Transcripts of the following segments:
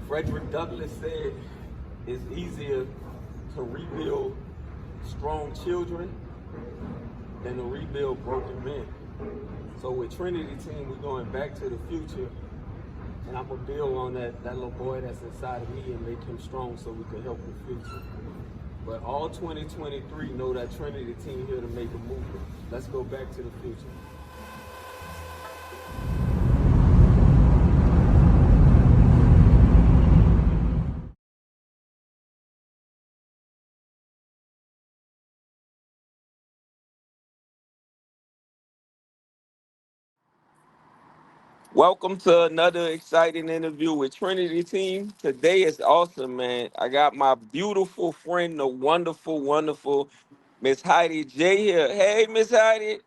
Frederick Douglass said it's easier to rebuild strong children than to rebuild broken men. So with Trinity Team, we're going back to the future, and I'm gonna build on that little boy that's inside of me and make him strong so we can help the future. But all 2023 know that Trinity Team here to make a movement. Let's go back to the future. Welcome to another exciting interview with Trinity Team. Today is awesome, man. I got my beautiful friend, the wonderful, wonderful Miss Heidi J here. Hey, Miss Heidi.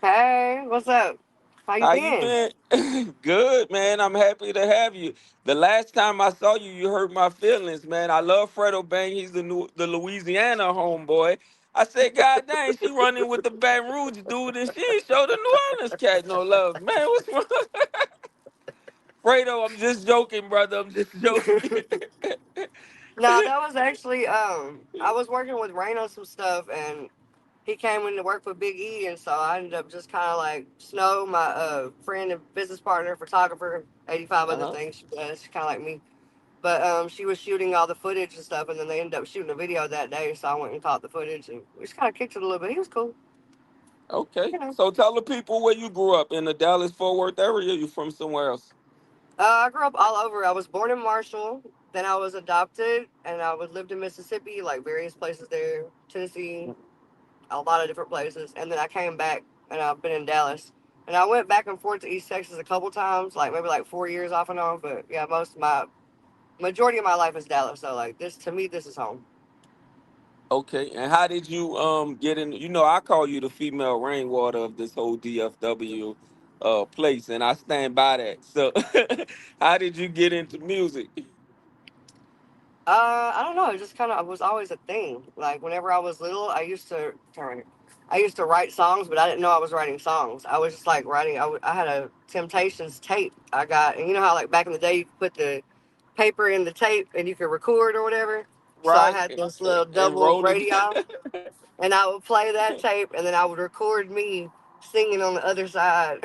Hey, what's up? How you How you been? been? Good, man. I'm happy to have you. The last time I saw you, you hurt my feelings, man. I love Fredo Bang. He's the Louisiana homeboy. I said, God dang, she running with the Baton Rouge dude, and she ain't show the New Orleans cat no love, man. What's wrong? Fredo, I'm just joking, brother. I'm just joking. No, that was actually I was working with Rain on some stuff, and he came in to work with Big E, and so I ended up just kind of like Snow, my friend and business partner, photographer, 85 other Uh-huh. things she does. She's kind of like me, but she was shooting all the footage and stuff, and then they ended up shooting a video that day, so I went and caught the footage, and we just kind of kicked it a little bit. He was cool, Okay. you know. So tell the people where you grew up in the Dallas Fort Worth area. You from somewhere else? I grew up all over. I was born in Marshall. Then I was adopted, and I was lived in Mississippi, like various places there, Tennessee, a lot of different places. And then I came back, and I've been in Dallas. And I went back and forth to East Texas a couple times, like maybe like 4 years off and on. But yeah, most of my majority of my life is Dallas. So like this to me, this is home. Okay, and how did you get in? You know, I call you the female rainwater of this whole DFW place, and I stand by that. So, how did you get into music? I don't know. It just kind of was always a thing. Like whenever I was little, I used to write songs, but I didn't know I was writing songs. I was just like writing. I had a Temptations tape I got, and you know how like back in the day you could put the paper in the tape and you could record or whatever. So I Right, had this little and double rolling. radio, and I would play that tape, and then I would record me singing on the other side.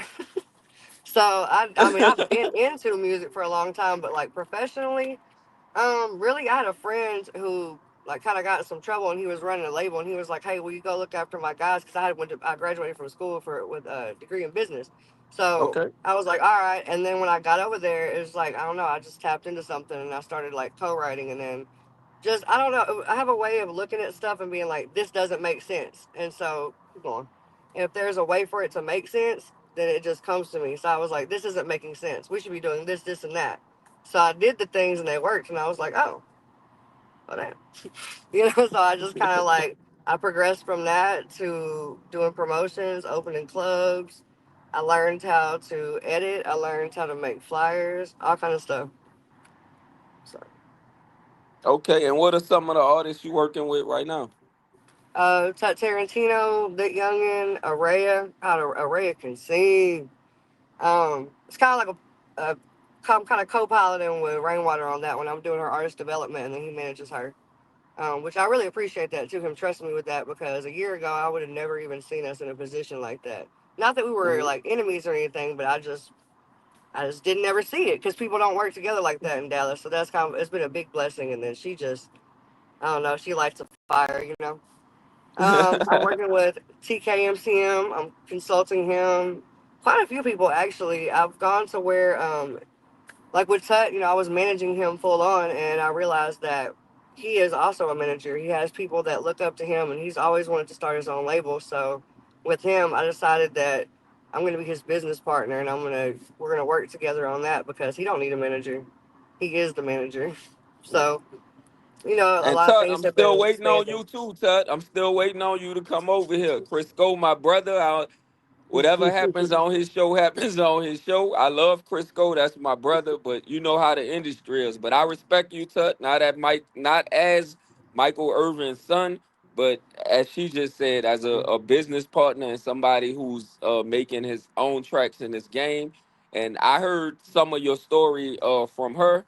So I mean, I've been into music for a long time, but like professionally. Really, I had a friend who like kind of got in some trouble, and he was running a label, and he was like, "Hey, will you go look after my guys?" Because I graduated from school for with a degree in business, so Okay, I was like, "All right." And then when I got over there, it was like I don't know, I just tapped into something, and I started like co-writing, and then just I don't know, I have a way of looking at stuff and being like, "This doesn't make sense," and so keep going. If there's a way for it to make sense, then it just comes to me. So I was like, "This isn't making sense. We should be doing this, this, and that." So I did the things and they worked, and I was like, oh damn, So I just kind of like I progressed from that to doing promotions, opening clubs. I learned how to edit. I learned how to make flyers, all kind of stuff. So, okay. And what are some of the artists you working with right now? Tarantino, Lit Youngin, Araya. How to Araya can sing. It's kind of like I'm kind of co-piloting with Rainwater on that one. I'm doing her artist development, and then he manages her. Which I really appreciate that too, him trusting me with that because a year ago I would have never even seen us in a position like that. Not that we were Hmm. like enemies or anything, but I just didn't ever see it because people don't work together like that in Dallas. So that's kind of it's been a big blessing. And then she just I don't know, she lights a fire. I'm working with TKMCM. I'm consulting him. Quite a few people actually. I've gone to where like with Tut, I was managing him full on, and I realized that he is also a manager. He has people that look up to him, and he's always wanted to start his own label. So with him, I decided that I'm going to be his business partner, and we're gonna work together on that because he don't need a manager. He is the manager. So a And lot of Tut, things I'm have been still waiting on expanding. you too, Tut. I'm still waiting on you to come over here. Crisco, my brother. Whatever happens on his show happens on his show. I love Crisco, that's my brother, but you know how the industry is. But I respect you, Tut. Not as Michael Irvin's son, but as she just said, as a business partner and somebody who's making his own tracks in this game. And I heard some of your story from her,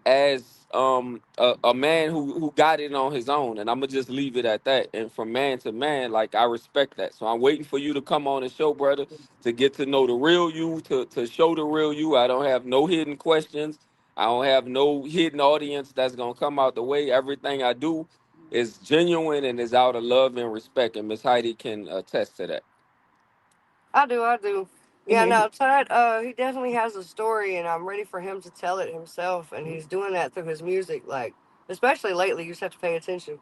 as a man who got it on his own, and I'm gonna just leave it at that. And from man to man, like I respect that. So I'm waiting for you to come on the show, brother, to get to know the real you, to show the real you. I don't have no hidden questions. I don't have no hidden audience that's gonna come out the way. Everything I do is genuine and is out of love and respect. And Miss Heidi can attest to that. I do, I do. Yeah, no, Todd, he definitely has a story, and I'm ready for him to tell it himself. And he's doing that through his music, like especially lately. You just have to pay attention.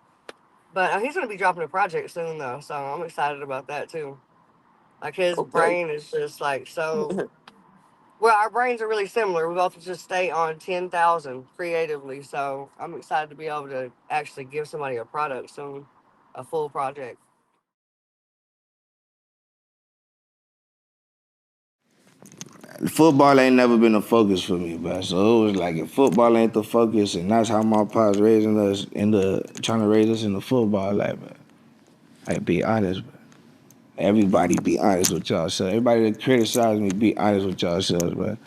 But he's gonna be dropping a project soon, though, so I'm excited about that too. Like his Okay. brain is just like so. Well, our brains are really similar. We both just stay on 10,000 creatively, so I'm excited to be able to actually give somebody a product soon, a full project. Football ain't never been a focus for me, bro. So it was like if football ain't the focus, and that's how my pops raising us in the trying to raise us in the football, like, man. I be honest, bro. Everybody be honest with y'all selves. Everybody that criticize me, be honest with y'all selves, bro.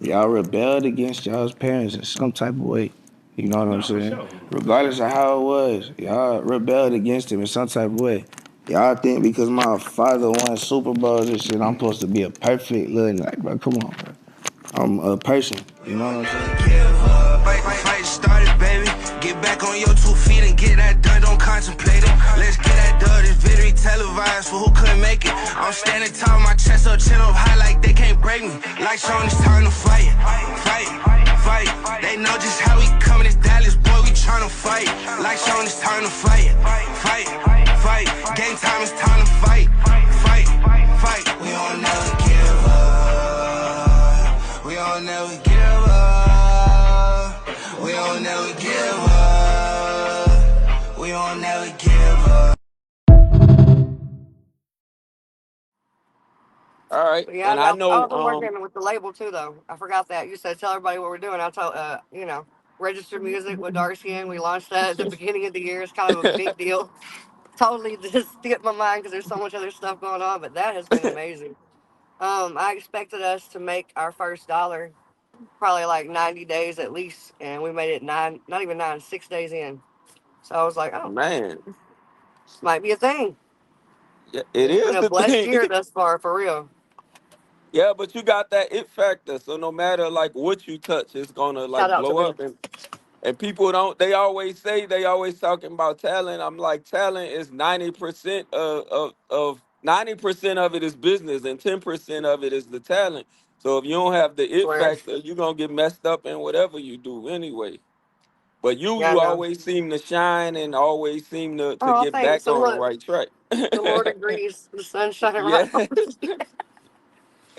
Y'all rebelled against y'all's parents in some type of way. You know what I'm saying? Sure. Regardless of how it was, y'all rebelled against him in some type of way. Y'all think because my father won Super Bowls and shit, I'm supposed to be a perfect little, like, bro, come on, bro. I'm a person. You know what I'm saying? Give up. Fight started, baby. Get back on your 2 feet and get that done. Don't contemplate it. Let's get that done. This victory televised for who couldn't make it. I'm standing tall, my chest up, chin up high like they can't break me. Like showing it's time to fight. Fight. They know just how we coming. This Dallas boy, we tryna fight. Like showing it's time to fight. Fight. Game time, it's time to fight. We don't never give up. We don't never give up. We don't never give up. We don't never give up. All right. But yeah, And I I've know also working with the label too, though. I forgot that. You said tell everybody what we're doing. I told, registered music with Darcy, and we launched that at the beginning of the year. It's kind of a big deal. Totally just skipped my mind because there's so much other stuff going on, but that has been amazing. I expected us to make our first dollar probably like 90 days at least, and we made it nine, not even nine, 6 days in. So I was like, oh, man, this might be a thing. yeah, it It's been is a the blessed thing. year thus far, for real. Yeah, but you got that it factor. So no matter like what you touch, it's gonna Shout like out to blow me. up. And people don't. They always talking about talent. I'm like, talent is 90% of 90% of it is business, and 10% of it is the talent. So if you don't have the it Swear. factor, you're gonna get messed up in whatever you do anyway. But Yeah, I you know. always seem to shine and always seem to Oh, get thanks. back So on the look, right track. the Lord agrees. The sun's shining right Yeah. on us.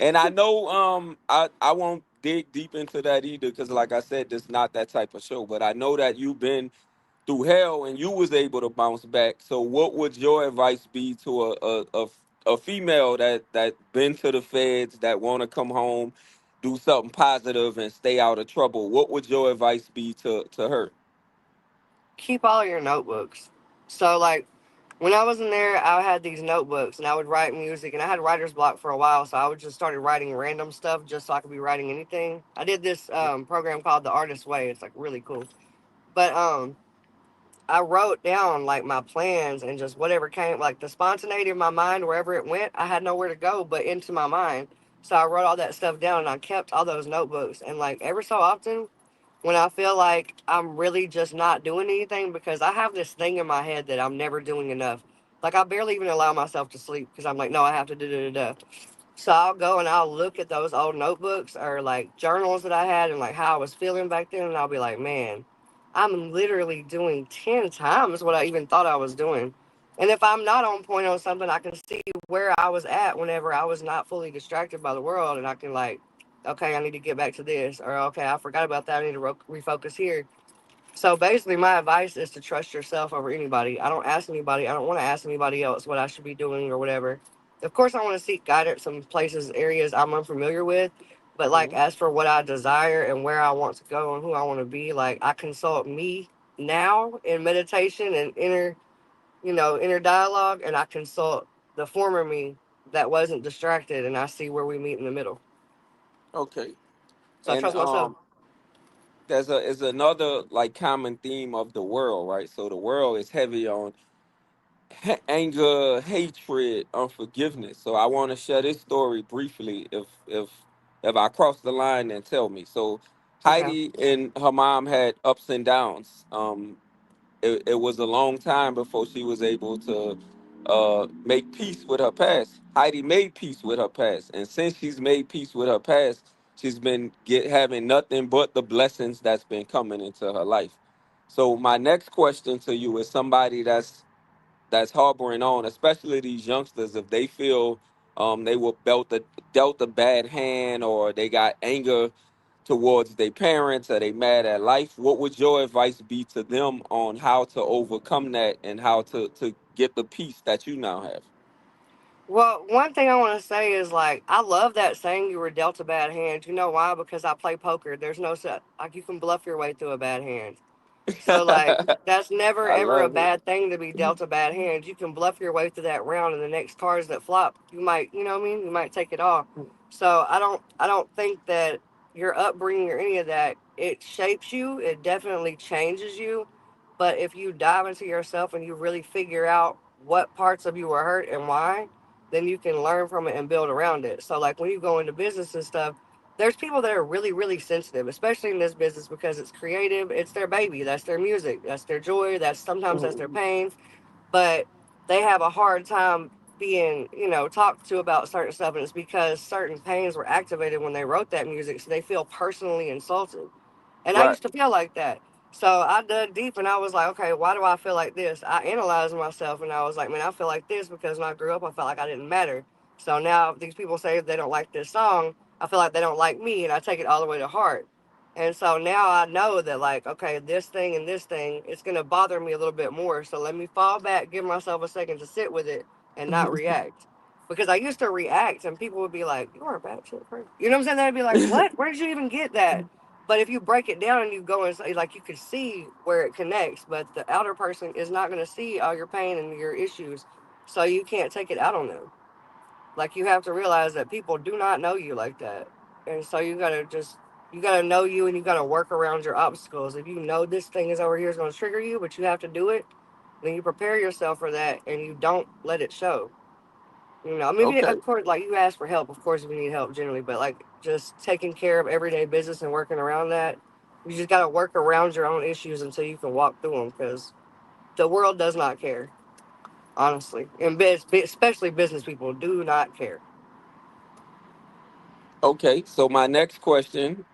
And I know I won't dig deep into that either because like I said, this not that type of show. But I know that you've been through hell and you was able to bounce back. So what would your advice be to a female that been to the feds that want to come home, do something positive and stay out of trouble? What would your advice be to her? Keep all your notebooks. So, like, when I was in there, I had these notebooks and I would write music, and I had writer's block for a while, so I would just started writing random stuff just so I could be writing anything. I did this program called The Artist Way. It's like really cool. But I wrote down like my plans and just whatever came, like the spontaneity of my mind, wherever it went, I had nowhere to go but into my mind. So I wrote all that stuff down and I kept all those notebooks. And like every so often, when I feel like I'm really just not doing anything, because I have this thing in my head that I'm never doing enough. Like I barely even allow myself to sleep because I'm like, no, I have to do da da da. So I'll go and I'll look at those old notebooks or like journals that I had and like how I was feeling back then, and I'll be like, man, I'm literally doing 10 times what I even thought I was doing. And if I'm not on point on something, I can see where I was at whenever I was not fully distracted by the world, and I can like, okay, I need to get back to this, or okay, I forgot about that. I need to refocus here. So basically, my advice is to trust yourself over anybody. I don't ask anybody. I don't want to ask anybody else what I should be doing or whatever. Of course, I want to seek guidance in places, areas I'm unfamiliar with. But like, Mhm. as for what I desire and where I want to go and who I want to be, like I consult me now in meditation and inner dialogue, and I consult the former me that wasn't distracted, and I see where we meet in the middle. Okay. So I And trust myself. there's a is another like common theme of the world, right? So the world is heavy on anger, hatred, unforgiveness. So I want to share this story briefly. If I cross the line, then tell me. So Okay. Heidi and her mom had ups and downs. It was a long time before she was able to make peace with her past. Heidi made peace with her past, and since she's made peace with her past, she's been having nothing but the blessings that's been coming into her life. So my next question to you is somebody that's harboring on, especially these youngsters, if they feel they were dealt a bad hand, or they got anger towards their parents, or they mad at life, what would your advice be to them on how to overcome that and how to get the peace that you now have? Well, one thing I want to say is like I love that saying you were dealt a bad hand. You know why? Because I play poker. There's no such like you can bluff your way through a bad hand. So like that's never I ever a love it. bad thing to be dealt a bad hand. You can bluff your way through that round, and the next cards that flop, you might, you know what I mean? You might take it off. So I don't think that your upbringing or any of that it shapes you. It definitely changes you. But if you dive into yourself and you really figure out what parts of you were hurt and why, then you can learn from it and build around it. So like when you go into business and stuff, there's people that are really, really sensitive, especially in this business because it's creative. It's their baby. That's their music. That's their joy. That's their pain. But they have a hard time being, talked to about certain stuff, and it's because certain pains were activated when they wrote that music, so they feel personally insulted. And I Right. used to feel like that. So I dug deep and I was like, okay, why do I feel like this? I analyzed myself and I was like, man, I feel like this because when I grew up, I felt like I didn't matter. So now if these people say they don't like this song, I feel like they don't like me and I take it all the way to heart. And so now I know that, like, okay, this thing and this thing, it's going to bother me a little bit more. So let me fall back, give myself a second to sit with it and not react. Because I used to react and people would be like, you are a bad shit person. You know what I'm saying? They'd be like, what? Where did you even get that? But if you break it down and you go and say, like, you can see where it connects, but the outer person is not going to see all your pain and your issues. So you can't take it out on them. Like, you have to realize that people do not know you like that. And so you got to know you and you got to work around your obstacles. If you know this thing is over here is going to trigger you, but you have to do it, then you prepare yourself for that and you don't let it show. Maybe Okay. of course, like you ask for help. Of course, we need help generally, but like just taking care of everyday business and working around that, you just got to work around your own issues until you can walk through them. Because the world does not care, honestly, and especially business people do not care. Okay. So my next question,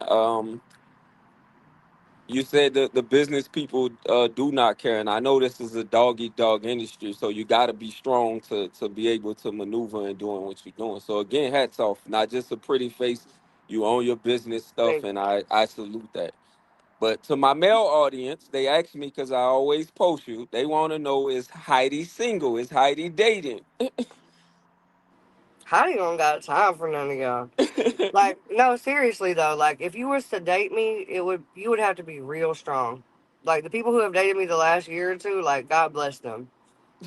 you said that the business people do not care, and I know this is a dog eat dog industry, so you got to be strong to be able to maneuver and doing what you're doing. So again, hats off. Not just a pretty face, you own your business stuff, Thank and I salute that. But to my male audience, they ask me because I always post you. They want to know, is Heidi single? Is Heidi dating? How do you don't got time for none of y'all? Like, no, seriously though, like if you was to date me, you would have to be real strong. Like the people who have dated me the last year or two, like God bless them.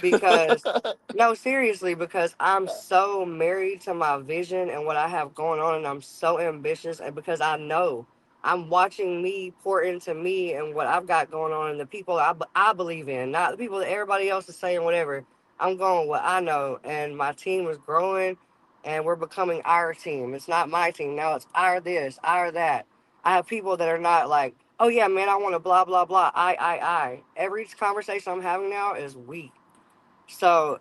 Because no, seriously, because I'm so married to my vision and what I have going on, and I'm so ambitious, and because I know I'm watching me pour into me and what I've got going on, and the people I believe in, not the people that everybody else is saying whatever. I'm going with what I know, and my team is growing, and we're becoming our team. It's not my team now; it's our this, our that. I have people that are not like, oh yeah, man, I want to blah blah blah. I. Every conversation I'm having now is we. So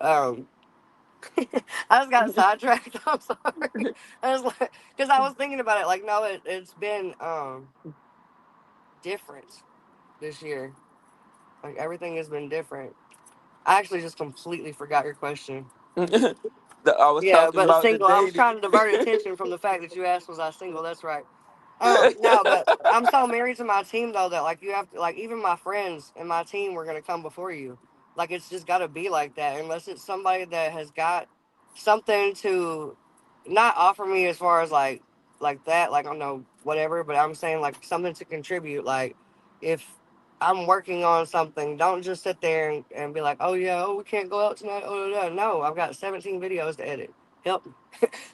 I just got sidetracked. I'm sorry. I was like, because I was thinking about it. Like, no, it's been different this year. Like everything has been different. I actually just completely forgot your question. I was Yeah, talking but about the single. I was dating. trying to divert attention from the fact that you asked was I single. That's right. No, but I'm so married to my team though that like you have to like even my friends and my team were gonna come before you. Like it's just gotta be like that unless it's somebody that has got something to not offer me as far as like that, like I don't know, whatever, but I'm saying like something to contribute. Like if I'm working on something, don't just sit there and be like, oh yeah, oh we can't go out tonight. Oh no, no, I've got 17 videos to edit. help me.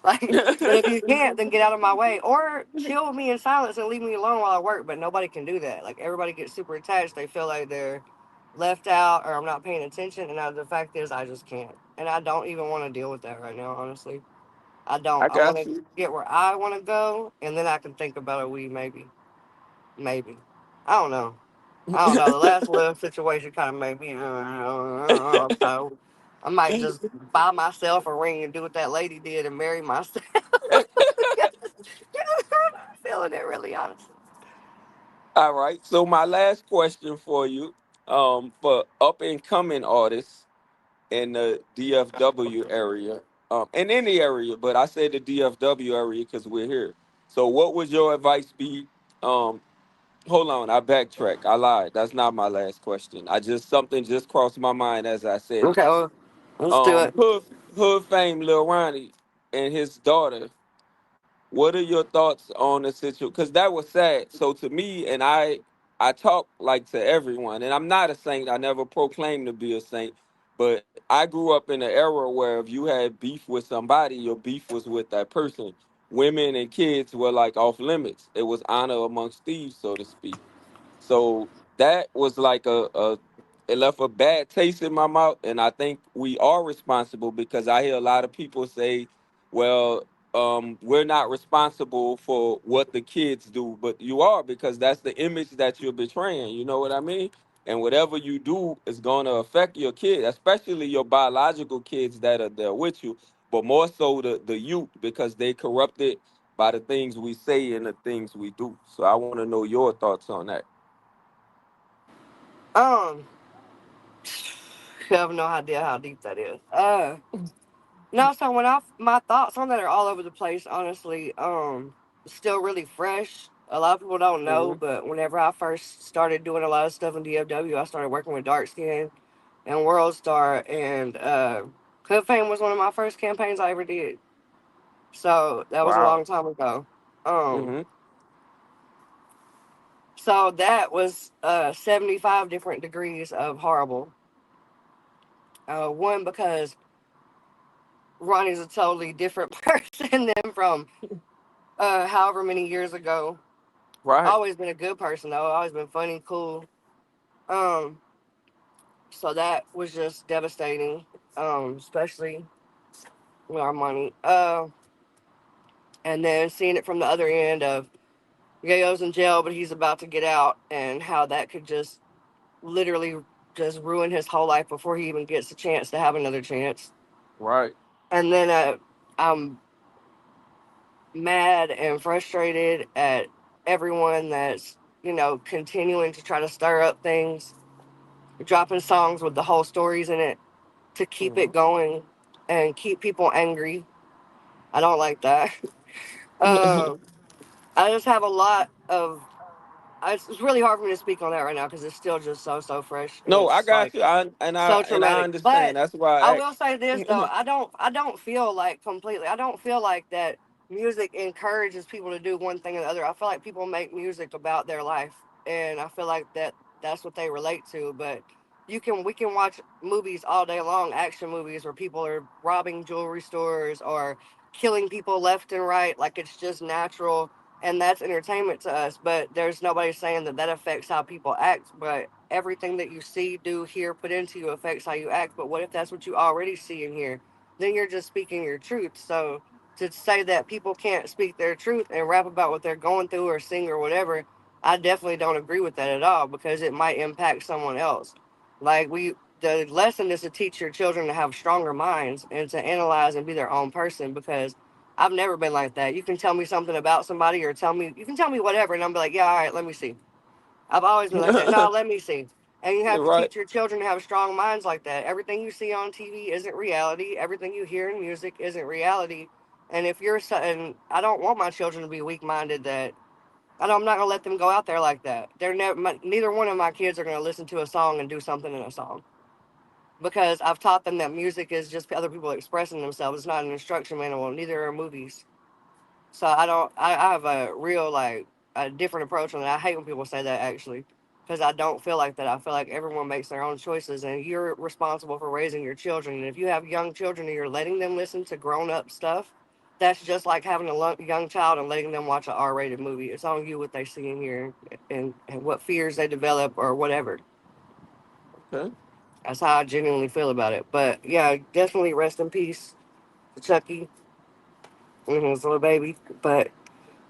Like, but if you can't, then get out of my way or chill with me in silence and leave me alone while I work. But nobody can do that. Like, everybody gets super attached. They feel like they're left out or I'm not paying attention. And the fact is, I just can't. And I don't even want to deal with that right now, honestly. I don't. I I want got to you. get where I want to go, and then I can think about a we maybe. Maybe. I don't know. I don't know. The last little situation kind of made me. So I might just buy myself a ring and do what that lady did and marry myself. I'm feeling it really, honestly. All right. So my last question for you, for up and coming artists in the DFW area, in any area, but I say the DFW area because we're here. So what would your advice be? Um, Hold on, I backtrack. I lied. That's not my last question. I just something just crossed my mind as I said Okay, this. well, let's do it. Hood fame Lil Ronnie and his daughter. What are your thoughts on the situation? Because that was sad. So to me, and I talk like to everyone, and I'm not a saint. I never proclaimed to be a saint, but I grew up in an era where if you had beef with somebody, your beef was with that person. Women and kids were like off limits. It was honor amongst thieves, so to speak. So that was like a it left a bad taste in my mouth, and I think we are responsible because I hear a lot of people say, "Well, we're not responsible for what the kids do," but you are because that's the image that you're betraying. You know what I mean? And whatever you do is going to affect your kids, especially your biological kids that are there with you, but more so the youth because they corrupted by the things we say and the things we do. So I want to know your thoughts on that. Um, I have no idea how deep that is. No, so my thoughts on that are all over the place, honestly. Still really fresh. A lot of people don't know, Hmm. but whenever I first started doing a lot of stuff in DFW, I started working with Dark Skin and World Star, and Hoodfame was one of my first campaigns I ever did. So that was a Wow. long time ago. Um, Hmm. so that was 75 different degrees of horrible. One because Ronnie's a totally different person than from however many years ago. Right. Always been a good person though. Always been funny, cool. Um, so that was just devastating. Especially with our money. And then seeing it from the other end of Yayo's in jail, but he's about to get out, and how that could just literally just ruin his whole life before he even gets a chance to have another chance. Right. And then I'm mad and frustrated at everyone that's continuing to try to stir up things, dropping songs with the whole stories in it to keep Hmm. it going and keep people angry. I don't like that. uh, I just have a lot of. It's really hard for me to speak on that right now because it's still just so fresh and No, I it's like got you. so And I traumatic. understand. But That's why I I will say this though, I don't feel like completely. I don't feel like that music encourages people to do one thing or the other. I feel like people make music about their life, and I feel like that's what they relate to. But we can watch movies all day long, action movies where people are robbing jewelry stores or killing people left and right, like it's just natural and that's entertainment to us. But there's nobody saying that affects how people act. But everything that you see, do, hear, put into you affects how you act. But what if that's what you already see and hear? Then you're just speaking your truth. So to say that people can't speak their truth and rap about what they're going through or sing or whatever, I definitely don't agree with that at all because it might impact someone else. Like the lesson is to teach your children to have stronger minds and to analyze and be their own person because I've never been like that. You can tell me something about somebody or you can tell me whatever, and I'm be like, yeah, all right, let me see. I've always been like that. No, let me see. And you have to right. teach your children to have strong minds like that. Everything you see on TV isn't reality. Everything you hear in music isn't reality. And if you're, and I don't want my children to be weak minded. I'm not gonna let them go out there like that. They're never. Neither one of my kids are gonna listen to a song and do something in a song because I've taught them that music is just other people expressing themselves. It's not an instruction manual. Neither are movies. So I don't. I have a real like a different approach on it. I hate when people say that actually. because I don't feel like that. I feel like everyone makes their own choices, and you're responsible for raising your children. And if you have young children and you're letting them listen to grown up stuff, that's just like having a young child and letting them watch an R-rated movie. It's on you what they see and hear, and what fears they develop or whatever. Okay. That's how I genuinely feel about it. But yeah, definitely rest in peace to Chucky and his little baby. But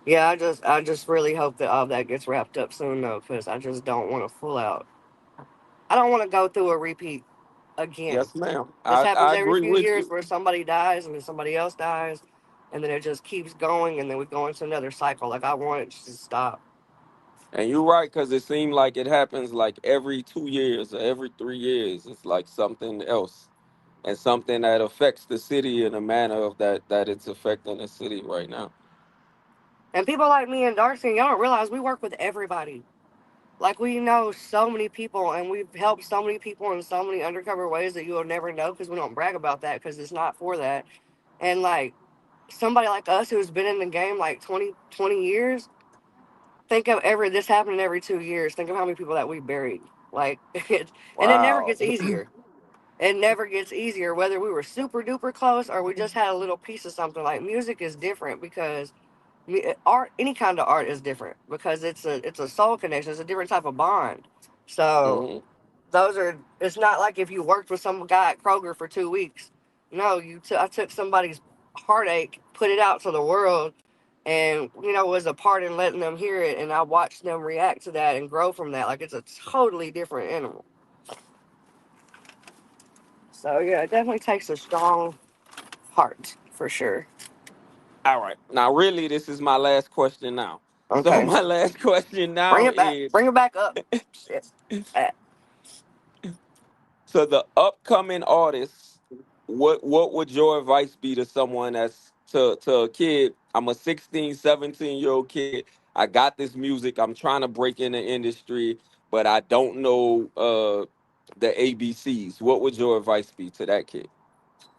yeah, I just really hope that all that gets wrapped up soon though, because I just don't want to full out. I don't want to go through a repeat again. Yes, ma'am. This I happens every agree few with years you. where somebody dies and then somebody else dies, and then it just keeps going, and then we go into another cycle. Like I want it to stop. And you're right, because it seemed like it happens like every 2 years or every 3 years. It's like something else and something that affects the city in a manner of that it's affecting the city right now. And people like me and Darcy, y'all don't realize we work with everybody. Like we know so many people, and we've helped so many people in so many undercover ways that you will never know because we don't brag about that because it's not for that. And like somebody like us who's been in the game like 20 years, think of every this happening every 2 years. Think of how many people that we buried. Like, and it never Wow. gets easier. It never gets easier whether we were super duper close or we just had a little piece of something. Like music is different because art, any kind of art is different because it's a soul connection. It's a different type of bond. So Hmm. those are. It's not like if you worked with some guy at Kroger for 2 weeks. No, I took somebody's heartache, put it out to the world, and was a part in letting them hear it, and I watched them react to that and grow from that. Like it's a totally different animal. So yeah, it definitely takes a strong heart for sure. All right. Now, really, this is my last question now. So, Okay, my last question bring now it back. is Bring it back up. Shit. Uh, to the upcoming artists, what would your advice be to someone that's to a kid? I'm a 16, 17-year-old kid. I got this music. I'm trying to break in the industry, but I don't know the ABCs. What would your advice be to that kid?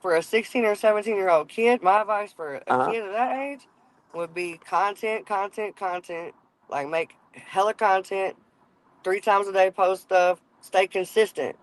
for a 16 or 17-year-old kid, my advice for a Uh-huh. kid of that age would be content, content, content. Like make hella content, 3 times a day, post stuff, stay consistent.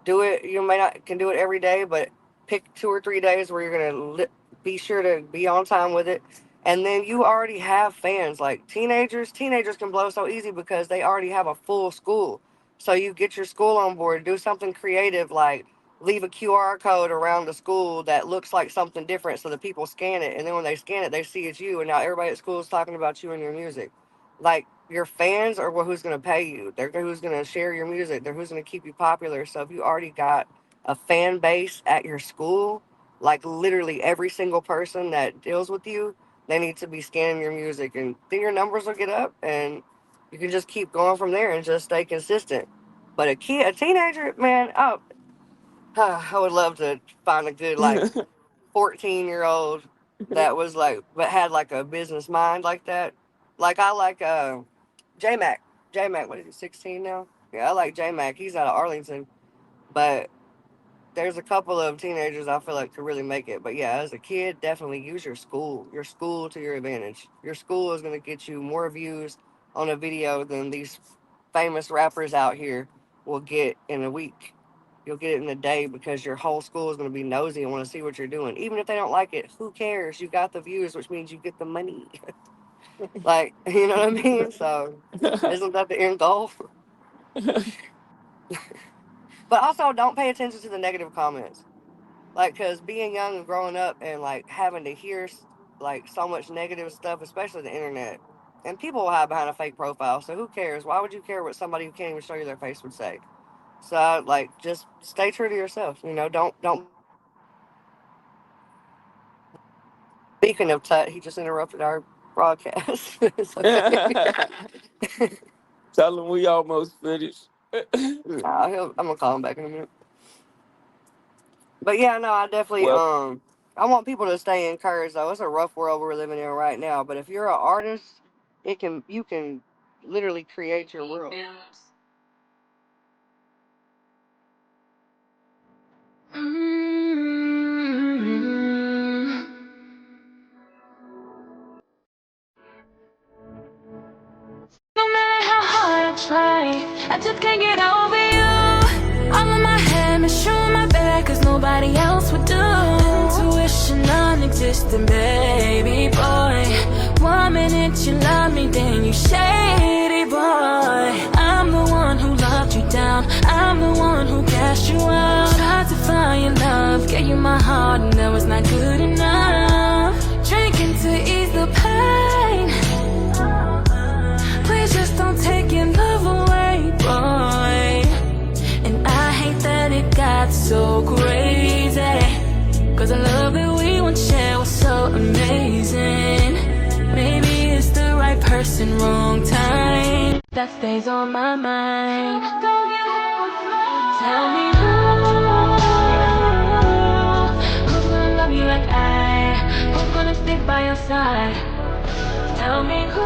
Do it. You may not can do it every day, but pick 2 or 3 days where you're gonna be sure to be on time with it. And then you already have fans. Like teenagers can blow so easy because they already have a full school. So you get your school on board, do something creative like leave a QR code around the school that looks like something different so that people scan it. And then when they scan it, they see it's you. And now everybody at school is talking about you and your music. Like your fans are who's going to pay you. They're who's going to share your music. They're who's going to keep you popular. So if you already got a fan base at your school, like literally every single person that deals with you, they need to be scanning your music, and then your numbers will get up, and you can just keep going from there and just stay consistent. But a teenager, man, oh, I would love to find a good like 14-year-old that was like, but had like a business mind like that. Like I like J Mac. J Mac, what is he, 16 now? Yeah, I like J Mac. He's out of Arlington, but there's a couple of teenagers I feel like could really make it. But yeah, as a kid, definitely use your school to your advantage. Your school is going to get you more views on a video than these famous rappers out here will get in a week. You'll get it in a day because your whole school is going to be nosy and want to see what you're doing. Even if they don't like it, who cares? You got the views, which means you get the money. Like, you know what I mean? So, isn't that the end goal? But also, don't pay attention to the negative comments. Like, because being young and growing up and like having to hear like so much negative stuff, especially the internet, and people will hide behind a fake profile. So who cares? Why would you care what somebody who can't even show you their face would say? So like, just stay true to yourself. Don't. Speaking of Tut, he just interrupted our broadcast. It's okay. Tell them we almost finished. Nah, I'm gonna call him back in a minute. But yeah, no, I definitely Well, I want people to stay encouraged though. It's a rough world we're living in right now, but if you're an artist, you can literally create your world. try. I just can't get over you. All in my head, and showing my back, cause nobody else would do. Intuition non-existent, baby boy. 1 minute you love me, then you shady boy. I'm the one who loved you down, I'm the one who cast you out. Tried to find your love, gave you my heart, and that was not good enough. Drinking to ease the pain, please just don't take your love away, boy. And I hate that it got so crazy, cause the love that we once shared was so amazing. Maybe it's the right person, wrong time, that stays on my mind. Tell me who's gonna love you like I, who's gonna stick by your side. Tell me who's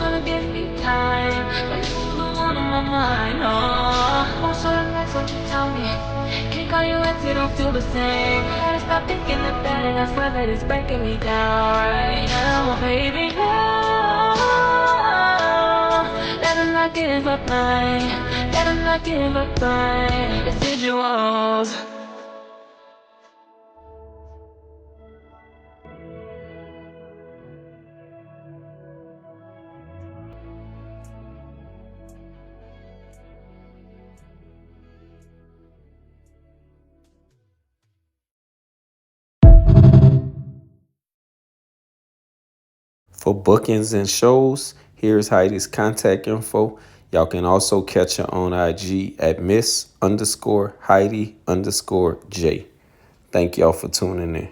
gonna give me time, but you're the one on my mind. Oh, what sort of next, what you tell me? Can't call you ex, you don't feel the same. Gotta stop thinking the bad, and I swear that it's breaking me down right now, baby. No, better not give up mine, better not give up mine residuals. For bookings and shows, here's Heidi's contact info. Y'all can also catch her on IG at Miss_Heidi_J. Thank y'all for tuning in.